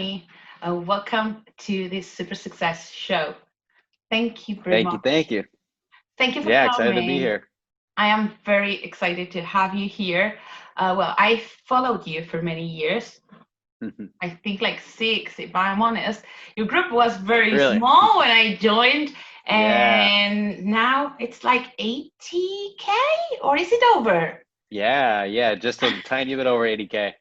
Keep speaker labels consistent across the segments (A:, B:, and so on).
A: Arne. Welcome to this Super Success Show. Thank you very
B: Thank you.
A: much.
B: Thank you.
A: Thank you for
B: Yeah, excited to be
A: coming.
B: here.
A: I am very excited to have you here. Well, I followed you for many years. I think like 6, if I'm honest. Your group was very
B: Really?
A: small when I joined,
B: Yeah.
A: and now it's like 80K, or is it over?
B: Yeah. Just a tiny bit over 80K.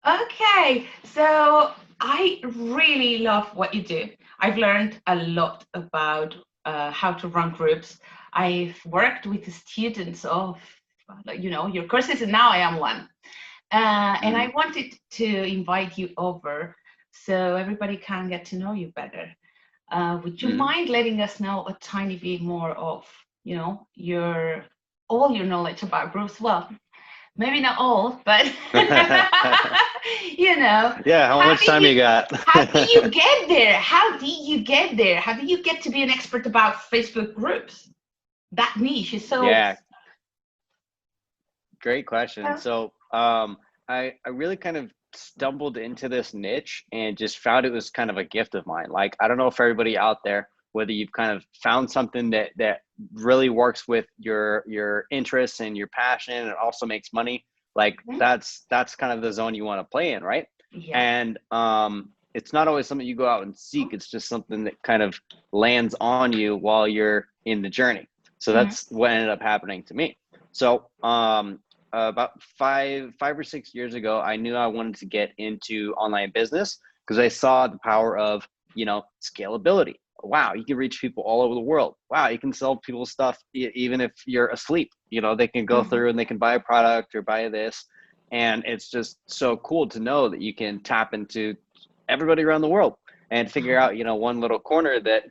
A: Okay, so I really love what you do. I've learned a lot about how to run groups. I've worked with the students of, your courses, and now I am one. And I
B: hmm
A: wanted to invite you over so everybody can get to know you better. Would you
B: hmm
A: mind letting us know a tiny bit more of, your all your knowledge about groups? Well, maybe not all, but
B: Yeah, how
A: how
B: much
A: did
B: time
A: you
B: you got?
A: how did you get there? How did you get there? How did you get to be an expert about Facebook groups? That niche is so.
B: Yeah, great question.
A: uh,
B: So I really kind of stumbled into this niche and just found it was kind of a gift of mine. Like, I don't know if everybody out there, whether you've kind of found something that really works with your interests and your passion and it also makes money. Like
A: mhm,
B: that's kind of the zone you want to play in, right?
A: yeah.
B: And it's not always something you go out and seek. It's just something that kind of lands on you while you're in the journey. So
A: Mhm,
B: that's what ended up happening to me. So about 5 or 6 years ago, I knew I wanted to get into online business because I saw the power of, scalability. Wow, you can reach people all over the world. Wow, you can sell people stuff even if you're asleep. They can go
A: mhm,
B: through and they can buy a product or buy this. And it's just so cool to know that you can tap into everybody around the world and figure out, one little corner that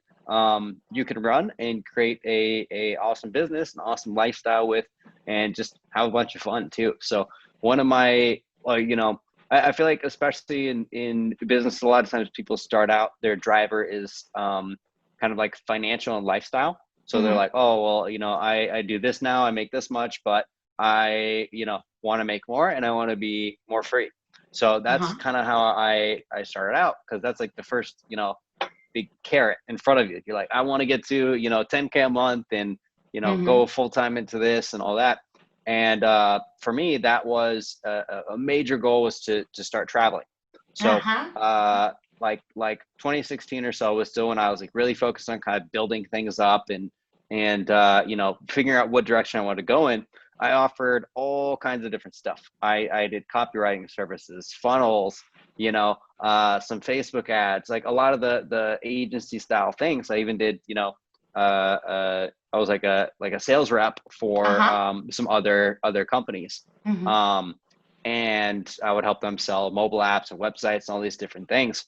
B: you can run and create a awesome business, an awesome lifestyle with, and just have a bunch of fun too. So one of my, I feel like especially in business, a lot of times people start out, their driver is kind of like financial and lifestyle. So they're
A: mhm,
B: like, oh, well, I do this now, I make this much, but I, want to make more and I want to be more free. So that's
A: uh-huh,
B: kind of how I started out because that's like the first, big carrot in front of you. You're like, I want to get to, 10K a month and,
A: mhm,
B: go full time into this and all that. And for me, that was a major goal was to start traveling. So
A: uh-huh,
B: like 2016 or so was still when I was like really focused on kind of building things up and figuring out what direction I wanted to go in. I offered all kinds of different stuff. I did copywriting services, funnels, some Facebook ads, like a lot of the agency style things. I even did, I was like a sales rep for
A: uh-huh,
B: some other companies,
A: mhm,
B: um, and I would help them sell mobile apps and websites and all these different things.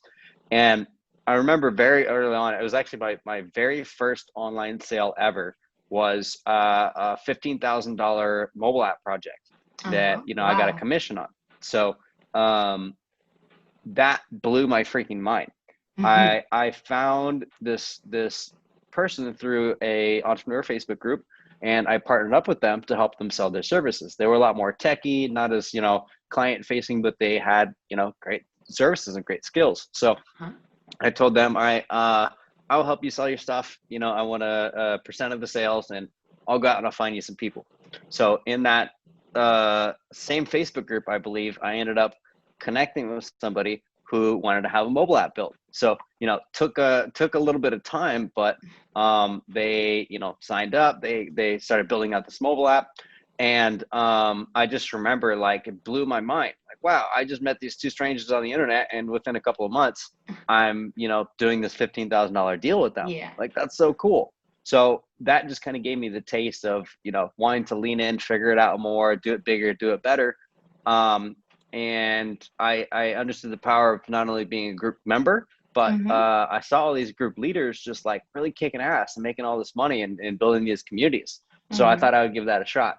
B: And I remember very early on, it was actually my very first online sale ever was a $15,000 mobile app project that
A: uh-huh.
B: I got a
A: Wow.
B: commission on. So um, that blew my freaking mind.
A: Mhm,
B: I found this person through a entrepreneur Facebook group, and I partnered up with them to help them sell their services. They were a lot more techy, not as client facing, but they had great services and great skills. So
A: uh-huh,
B: I told them, all right, I'll help you sell your stuff. I want a percent of the sales, and I'll go out and I'll find you some people. So in that same Facebook group, I believe I ended up connecting with somebody who wanted to have a mobile app built. So took a little bit of time, but they signed up. They started building out this mobile app, and I just remember like it blew my mind. Like, wow, I just met these two strangers on the internet, and within a couple of months, I'm doing this $15,000 deal with them.
A: yeah.
B: Like that's so cool. So that just kind of gave me the taste of wanting to lean in, figure it out more, do it bigger, do it better. And I understood the power of not only being a group member, but
A: Mhm,
B: I saw all these group leaders just like really kicking ass and making all this money and building these communities. So I
A: mhm,
B: thought I would give that a shot.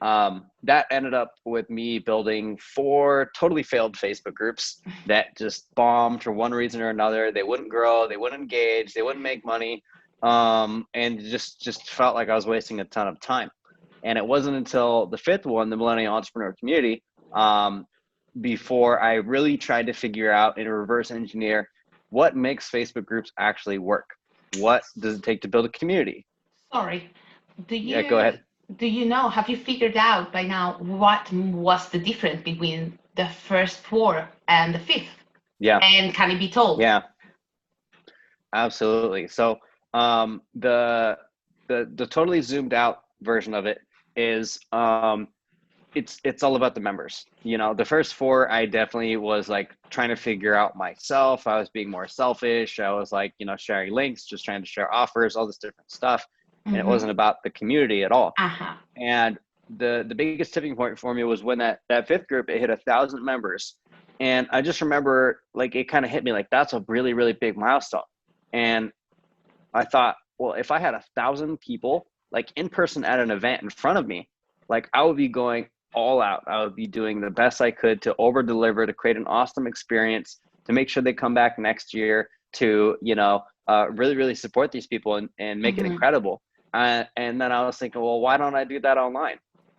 B: That ended up with me building 4 totally failed Facebook groups that just bombed for one reason or another. They wouldn't grow, they wouldn't engage, they wouldn't make money, and just felt like I was wasting a ton of time. And it wasn't until the 5th one, the Millennial Entrepreneur Community, um, before I really tried to figure out and reverse engineer what makes Facebook groups actually work. What does it take to build a community?
A: Sorry,
B: Yeah, go ahead.
A: do you know, have you figured out by now what was the difference between the first four and the fifth?
B: Yeah.
A: And can it be told?
B: Yeah, absolutely. So the totally zoomed out version of it is it's all about the members. You know, the first four, I definitely was like trying to figure out myself. I was being more selfish. I was like, you know, sharing links, just trying to share offers, all this different stuff. And it wasn't about the community at all. And the biggest tipping point for me was when that fifth group, it hit 1,000 members. And I just remember like, it kind of hit me like, that's a really, really big milestone. And I thought, well, if I had 1,000 people like in person at an event in front of me, like I would be going all out. I would be doing the best I could to over deliver, to create an awesome experience, to make sure they come back next year, to, you know, really, really support these people and make it incredible. And then I was thinking, well, why don't I do that online?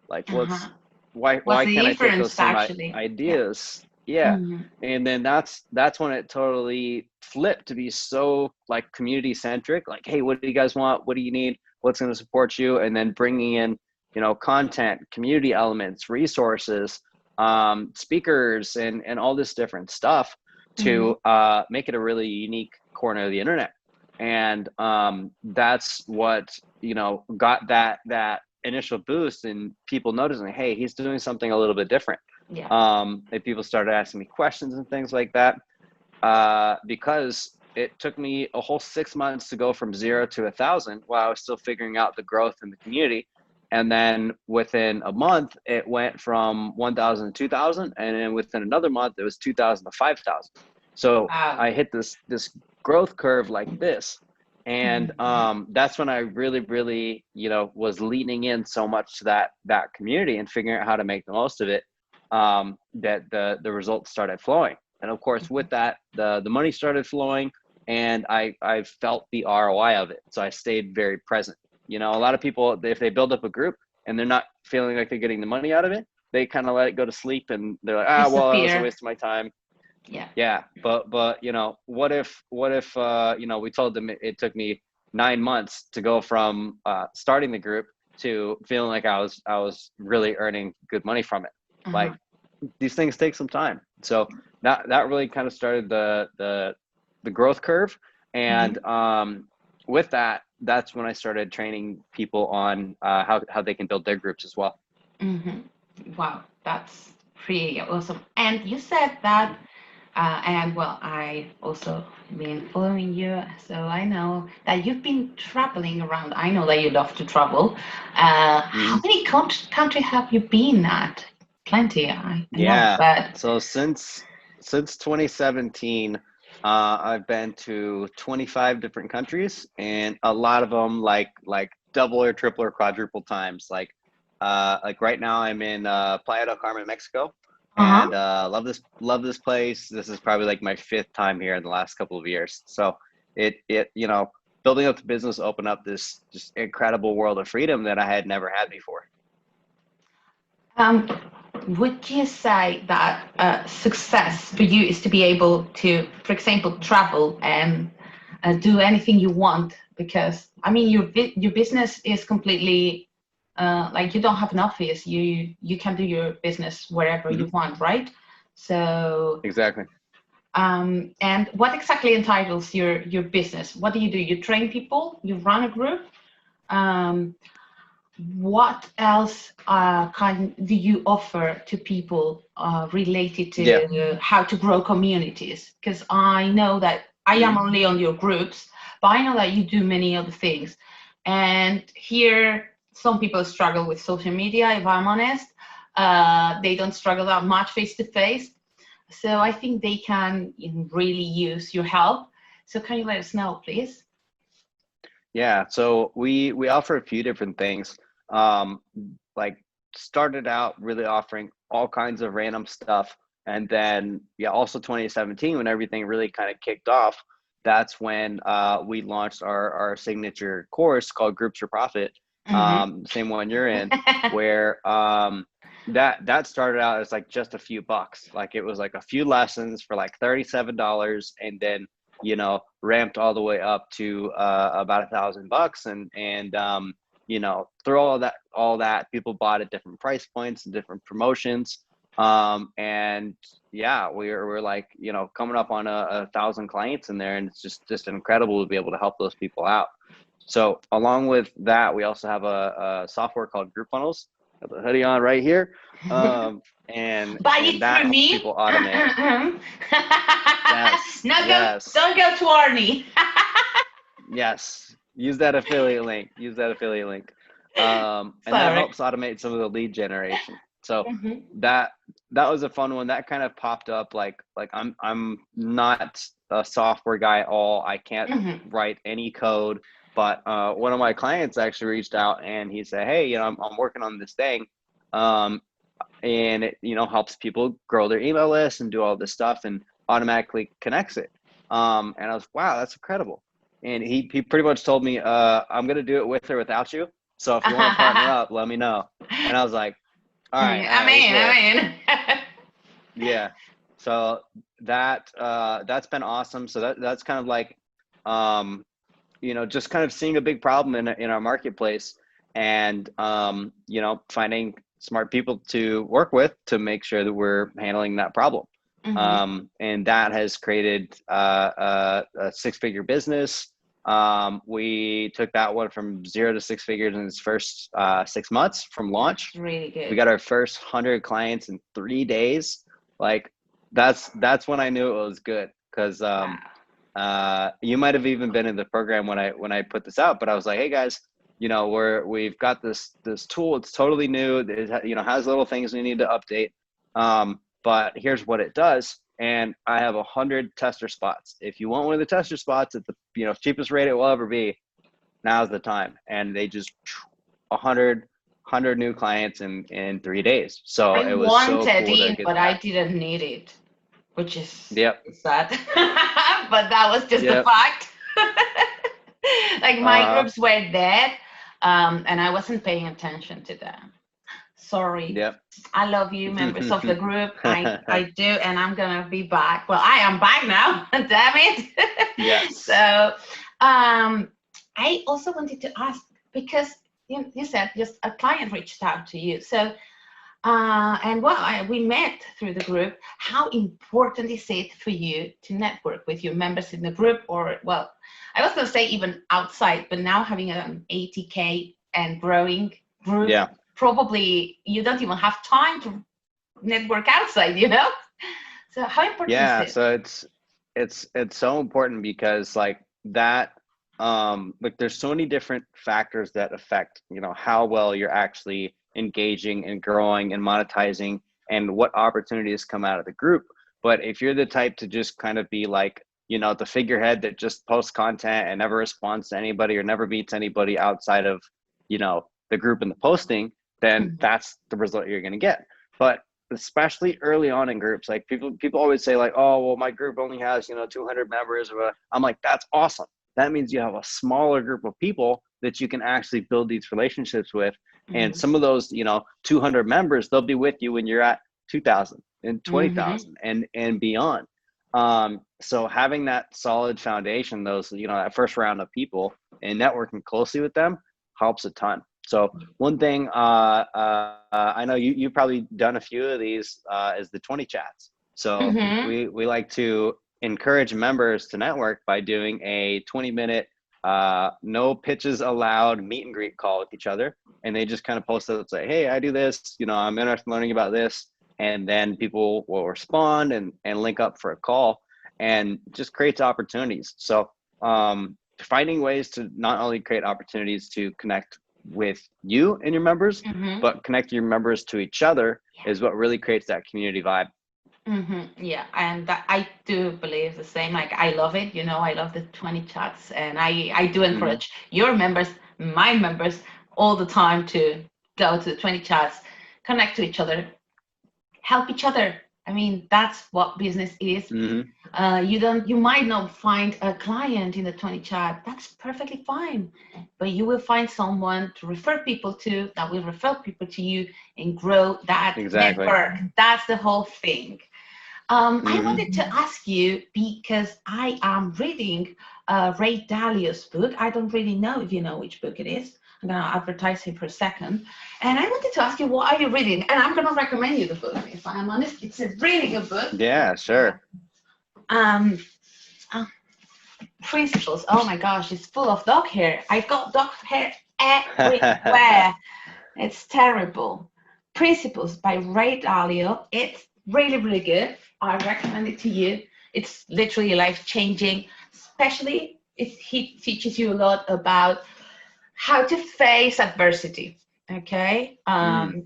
B: Like, why can't I take those same ideas? Yeah. And then that's when it totally flipped to be so like community centric. Like, hey, what do you guys want? What do you need? What's going to support you? And then bringing in, you know, content, community elements, resources, speakers, and all this different stuff to make it a really unique corner of the internet. And that's what, you know, got that initial boost and people noticing, hey, he's doing something a little bit different. And people started asking me questions and things like that, because it took me a whole 6 months to go from 0 to 1,000 while I was still figuring out the growth in the community. And then within a month, it went from 1,000 to 2,000. And then within another month, it was 2,000 to 5,000. So I hit this growth curve like this. And that's when I really, really, you know, was leaning in so much to that community and figuring out how to make the most of it, that the results started flowing. And of course, with that, the money started flowing, and I felt the ROI of it. So I stayed very present. You know, a lot of people, if they build up a group and they're not feeling like they're getting the money out of it, they kind of let it go to sleep and they're like, well, that was a waste of my time. Yeah. But you know, what if, you know, we told them it took me 9 months to go from starting the group to feeling like I was really earning good money from it. Like, these things take some time. So that really kind of started the growth curve. And with that, that's when I started training people on how they can build their groups as well.
A: Wow, that's pretty awesome. And you said that, and well, I also been following you, so I know that you've been traveling around. I know that you love to travel. How many countries have you been at? Plenty, I know. But
B: so since 2017, I've been to 25 different countries, and a lot of them like double or triple or quadruple times. Like right now I'm in Playa del Carmen, Mexico, and love this place. This is probably like my 5th time here in the last couple of years. So it you know, building up the business opened up this just incredible world of freedom that I had never had before.
A: Would you say that success for you is to be able to, for example, travel and do anything you want? Because I mean, your business is completely like, you don't have an office. You can do your business wherever you want, right? So
B: exactly.
A: And what exactly entitles your business? What do? You train people? You run a group? What else do you offer to people related to how to grow communities? Because I know that I am only on your groups, but I know that you do many other things. And here, some people struggle with social media, if I'm honest. They don't struggle that much face-to-face. So I think they can really use your help. So can you let us know, please?
B: Yeah, so we offer a few different things. Like, started out really offering all kinds of random stuff, and then also 2017, when everything really kind of kicked off, that's when we launched our signature course called Groups for Profit, same one you're in, where that started out as like just a few bucks. Like it was like a few lessons for like $37, and then ramped all the way up to about $1,000. And through all that people bought at different price points and different promotions. And yeah, we're like coming up on 1,000 clients in there, and it's just incredible to be able to help those people out. So along with that, we also have a software called Group Funnels. Got the hoodie on right here. And
A: Buy it
B: that
A: through
B: helps
A: me.
B: people automate. Yes.
A: No,
B: Yes.
A: don't go to Arne.
B: Yes. Use that affiliate link. And that helps automate some of the lead generation. So that was a fun one. That kind of popped up like I'm not a software guy at all. I can't write any code. But one of my clients actually reached out and he said, hey, I'm working on this thing. And it, helps people grow their email list and do all this stuff and automatically connects it. And I was, wow, that's incredible. And he pretty much told me, I'm going to do it with or without you. So if you want to partner up, let me know. And I was like, all right.
A: I'm in.
B: Yeah. So that's been awesome. So that's kind of like, just kind of seeing a big problem in our marketplace and, finding smart people to work with to make sure that we're handling that problem. And that has created a 6-figure business. We took that one from 0 to 6 figures in its first 6 months from launch.
A: That's really good.
B: We got our first 100 clients in 3 days. Like that's when I knew it was good, because you might have even been in the program when I put this out, but I was like, hey guys, we've got this tool. It's totally new. It has little things we need to update. But here's what it does. And I have 100 tester spots. If you want one of the tester spots at the cheapest rate it will ever be, now's the time. And they just 100 new clients in 3 days. So it was so cool to get
A: but
B: that.
A: I didn't need it, which is sad. But that was just the fact. Like my groups were dead, and I wasn't paying attention to them. Sorry.
B: Yep.
A: I love you, members of the group. I do, and I'm gonna be back. Well, I am back now. Damn it.
B: Yes.
A: So, I also wanted to ask, because you said just a client reached out to you. So, and we met through the group. How important is it for you to network with your members in the group, or I was gonna say even outside, but now having an 80K and growing group.
B: Yeah.
A: Probably you don't even have time to network outside, So how important is it?
B: Yeah, so it's so important because like that, there's so many different factors that affect, how well you're actually engaging and growing and monetizing and what opportunities come out of the group. But if you're the type to just kind of be like, the figurehead that just posts content and never responds to anybody or never meets anybody outside of, the group and the posting, then that's the result you're going to get. But especially early on in groups, like people always say like, oh, well, my group only has, 200 members. I'm like, that's awesome. That means you have a smaller group of people that you can actually build these relationships with. And some of those, 200 members, they'll be with you when you're at 2,000 and 20,000 and beyond. So having that solid foundation, those, that first round of people and networking closely with them helps a ton. So one thing, I know you've probably done a few of these, is the 20 chats. So we like to encourage members to network by doing a 20-minute, no pitches allowed meet and greet call with each other. And they just kind of post it and say, hey, I do this, I'm interested in learning about this. And then people will respond and link up for a call, and just creates opportunities. So finding ways to not only create opportunities to connect with you and your members, but connect your members to each other is what really creates that community vibe.
A: Yeah, and I do believe the same. Like, I love it. I love the 20 chats, and I do encourage your members, my members, all the time to go to the 20 chats, connect to each other, help each other. I mean, that's what business is. You might not find a client in the 20 chat. That's perfectly fine, but you will find someone to refer people to that will refer people to you and grow that network. That's the whole thing. I wanted to ask you, because I am reading Ray Dalio's book. I don't really know if you know which book it is. I'm going to advertise him for a second. And I wanted to ask you, what are you reading? And I'm going to recommend you the book, if I'm honest. It's a really good book.
B: Yeah, sure.
A: Principles. Oh my gosh, it's full of dog hair. I've got dog hair everywhere. It's terrible. Principles by Ray Dalio. It's really, really good. I recommend it to you. It's literally life-changing, especially if he teaches you a lot about how to face adversity. Okay.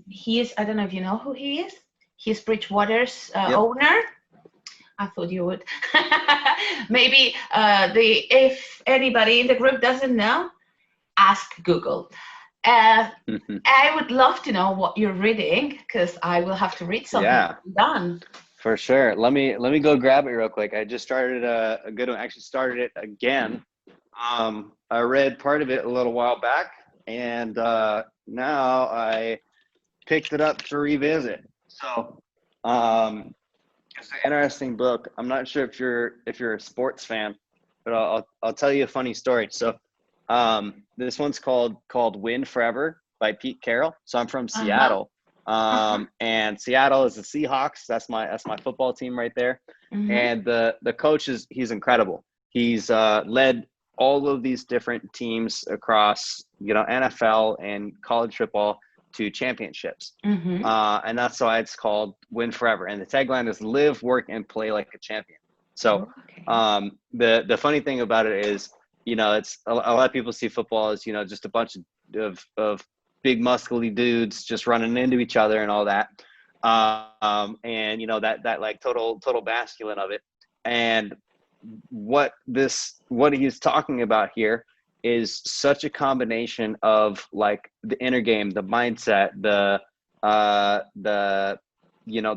A: He's, I don't know if you know who he is. He's Bridgewater's owner. I thought you would. Maybe if anybody in the group doesn't know, ask Google. I would love to know what you're reading, because I will have to read something.
B: Yeah.
A: Done.
B: For sure. Let me go grab it real quick. I just started a good one. Actually started it again. I read part of it a little while back, and now I picked it up to revisit. So it's an interesting book. I'm not sure if you're a sports fan, but I'll tell you a funny story. So this one's called Win Forever by Pete Carroll. So I'm from Seattle. And Seattle is the Seahawks. That's my football team right there. And the coach he's incredible. He's led all of these different teams across, NFL and college football to championships. And that's why it's called Win Forever. And the tagline is live, work, and play like a champion. So the funny thing about it is, it's a lot of people see football as, just a bunch of big muscly dudes just running into each other and all that. And that like total masculine of it. And what he's talking about here is such a combination of like the inner game, the mindset, the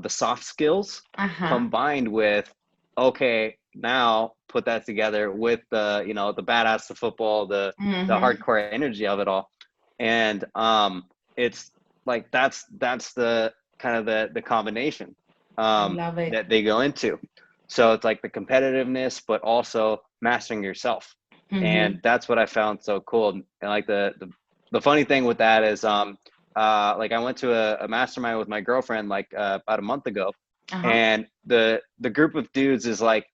B: soft skills combined with, okay, now put that together with the badass of football, the hardcore energy of it all. And it's like that's the kind of the combination that they go into. So it's like the competitiveness, but also mastering yourself. And that's what I found so cool. And like the funny thing with that is like I went to a mastermind with my girlfriend like about a month ago. And the group of dudes is like,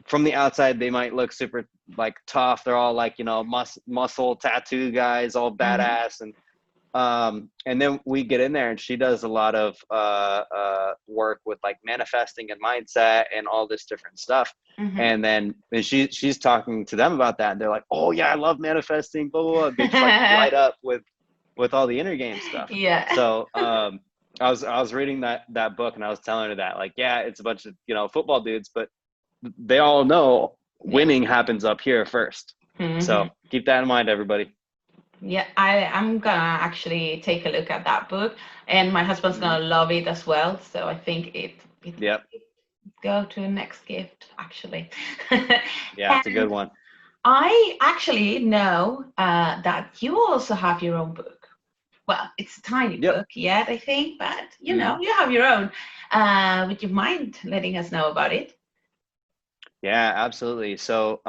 B: from the outside they might look super like tough. They're all like, muscle tattoo guys, all badass. And then we get in there and she does a lot of work with like manifesting and mindset and all this different stuff. And then she's talking to them about that, and they're like, oh yeah, I love manifesting, blah, blah, blah. They just like light up with all the inner game stuff.
A: Yeah.
B: So I was reading that book, and I was telling her that, like, yeah, it's a bunch of football dudes, but they all know winning happens up here first. So keep that in mind, everybody.
A: Yeah, I'm gonna actually take a look at that book, and my husband's gonna love it as well. So I think it go to the next gift, actually.
B: Yeah, it's a good one.
A: I actually know that you also have your own book. Well, it's a tiny book yet, I think, but you have your own. Would you mind letting us know about it?
B: Yeah, absolutely. So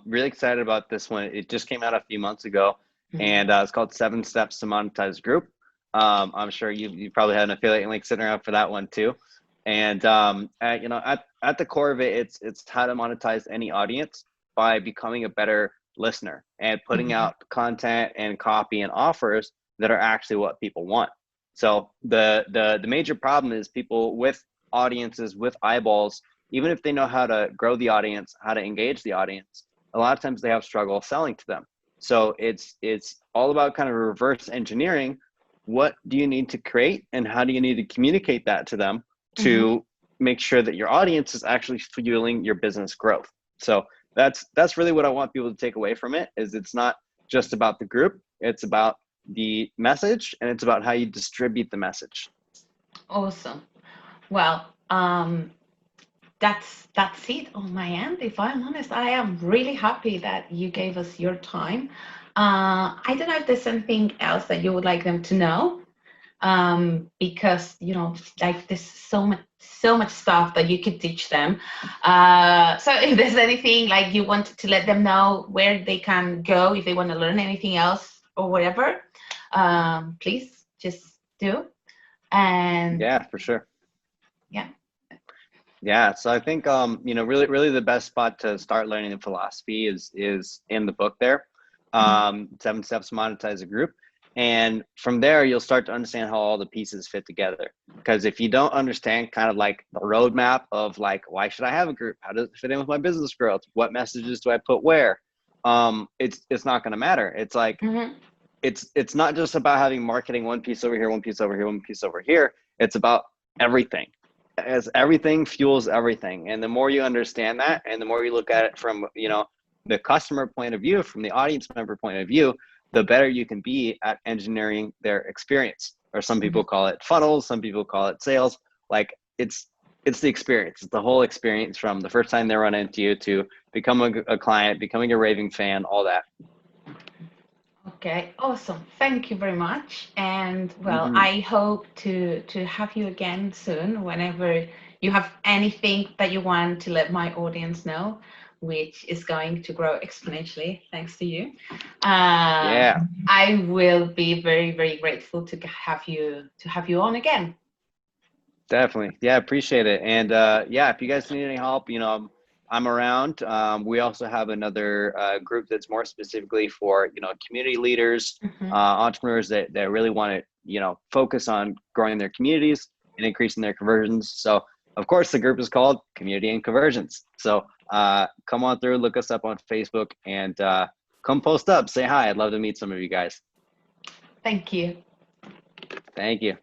B: really excited about this one. It just came out a few months ago, and it's called 7 Steps to Monetize Group. I'm sure you probably had an affiliate link sitting around for that one too. And at the core of it, it's how to monetize any audience by becoming a better listener and putting out content and copy and offers that are actually what people want. So the major problem is people with audiences, with eyeballs, even if they know how to grow the audience, how to engage the audience, a lot of times they have struggle selling to them. So it's all about kind of reverse engineering. What do you need to create, and how do you need to communicate that to them to make sure that your audience is actually fueling your business growth? So that's really what I want people to take away from it, is it's not just about the group, it's about the message, and it's about how you distribute the message.
A: Awesome. Well, That's it on my end. If I'm honest, I am really happy that you gave us your time. I don't know if there's anything else that you would like them to know, because like there's so much stuff that you could teach them. So if there's anything like you wanted to let them know where they can go if they want to learn anything else or whatever, please just do. And
B: Yeah, for sure.
A: yeah.
B: Yeah, so I think really the best spot to start learning the philosophy is in the book there. 7 Steps to Monetize a Group. And from there you'll start to understand how all the pieces fit together. Because if you don't understand kind of like the roadmap of like, why should I have a group? How does it fit in with my business growth? What messages do I put where? It's not going to matter. It's like it's not just about having marketing one piece over here, one piece over here, one piece over here. It's about everything, as everything fuels everything. And the more you understand that, and the more you look at it from the customer point of view, from the audience member point of view, the better you can be at engineering their experience. Or some people call it funnels, some people call it sales. Like it's the experience. It's the whole experience from the first time they run into you to becoming a client, becoming a raving fan, all that.
A: Okay, awesome. Thank you very much. And well, I hope to have you again soon whenever you have anything that you want to let my audience know, which is going to grow exponentially thanks to you.
B: Yeah,
A: I will be very, very grateful to have you on again.
B: definitely. Yeah, appreciate it. And yeah, if you guys need any help, I'm around. We also have another group that's more specifically for community leaders, entrepreneurs that really want to focus on growing their communities and increasing their conversions. So of course the group is called Community and Conversions. So come on through, look us up on Facebook, and come post up, say hi. I'd love to meet some of you guys.
A: Thank you.
B: Thank you.